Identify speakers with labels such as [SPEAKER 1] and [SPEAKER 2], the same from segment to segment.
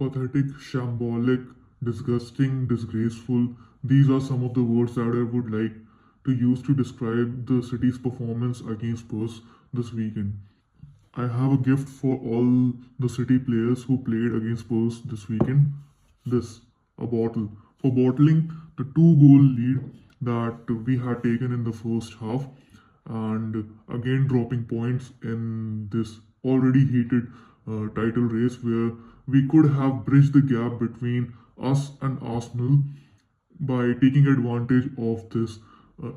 [SPEAKER 1] Pathetic, shambolic, disgusting, disgraceful. These are some of the words that I would like to use to describe the City's performance against Spurs this weekend. I have a gift for all the City players who played against Spurs this weekend. This, a bottle. For bottling the two-goal lead that we had taken in the first half and again dropping points in this already heated title race where we could have bridged the gap between us and Arsenal by taking advantage of this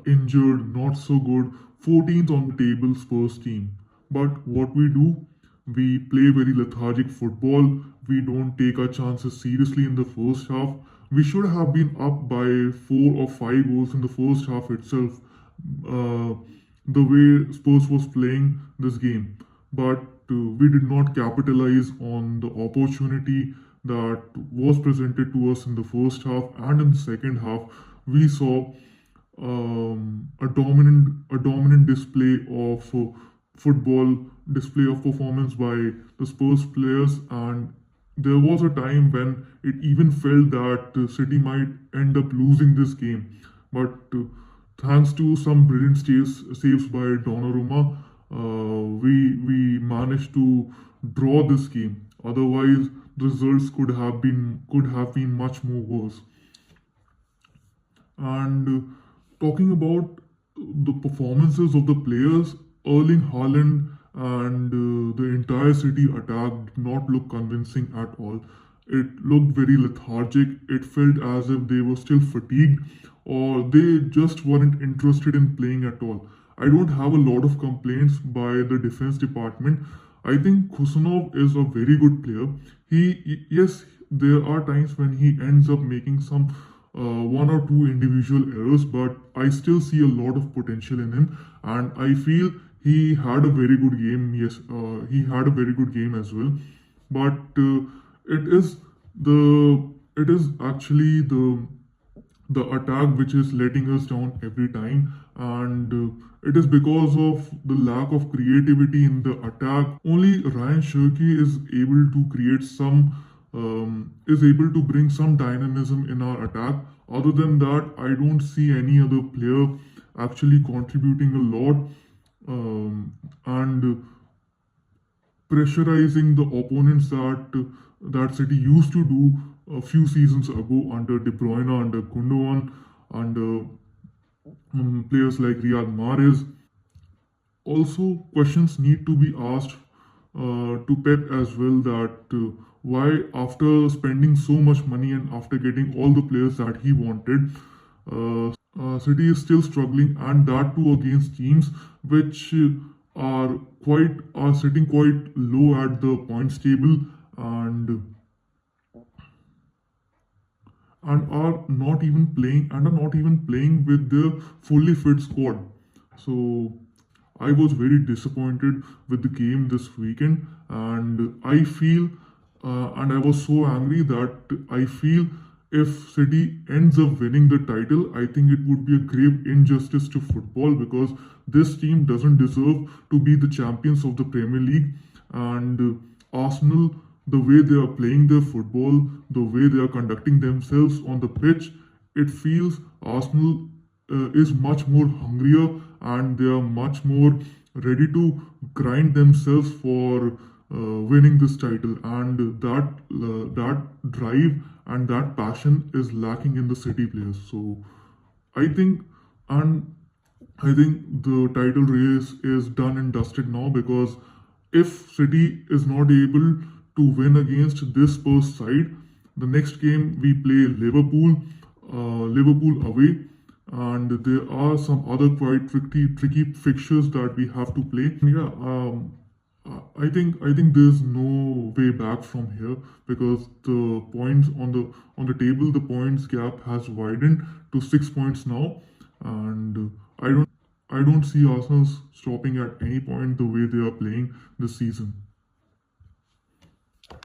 [SPEAKER 1] injured, not so good 14th on the table Spurs team. But what we do, we play very lethargic football. We don't take our chances seriously in the first half. We should have been up by 4 or 5 goals in the first half itself. Uh, the way Spurs was playing this game, but we did not capitalize on the opportunity that was presented to us in the first half, and in the second half we saw a dominant display of football, display of performance by the Spurs players, and there was a time when it even felt that City might end up losing this game, but thanks to some brilliant saves by Donnarumma, we managed to draw this game. Otherwise, the results could have been much more worse. And talking about the performances of the players, Erling Haaland and the entire City attack did not look convincing at all. It looked very lethargic. It felt as if they were still fatigued or they just weren't interested in playing at all. I don't have a lot of complaints by the defense department. I think Kusanov is a very good player. Yes, there are times when he ends up making some one or two individual errors, but I still see a lot of potential in him, and I feel he had a very good game. Yes, he had a very good game as well, but it is it is actually the attack which is letting us down every time, and it is because of the lack of creativity in the attack. Only Ryan Shirky is able to bring some dynamism in our attack. Other than that, I don't see any other player actually contributing a lot and pressurizing the opponents that City used to do a few seasons ago under De Bruyne, under Gundogan, under players like Riyad Mahrez. Also, questions need to be asked to Pep as well, that why, after spending so much money and after getting all the players that he wanted, City is still struggling, and that too against teams which are sitting quite low at the points table, and are not even playing with their fully fit squad. So I was very disappointed with the game this weekend, and I was so angry that I feel if City ends up winning the title, I think it would be a grave injustice to football, because this team doesn't deserve to be the champions of the Premier League. And Arsenal, the way they are playing their football, the way they are conducting themselves on the pitch, it feels Arsenal is much more hungrier, and they are much more ready to grind themselves for winning this title, and that drive and that passion is lacking in the City players. So I think and I think the title race is done and dusted now, because if City is not able to win against this Spurs side, the next game we play Liverpool away, and there are some other quite tricky fixtures that we have to play. Yeah, I think there's no way back from here, because the points on the table, the points gap has widened to 6 points now, and I don't see Arsenal stopping at any point the way they are playing this season.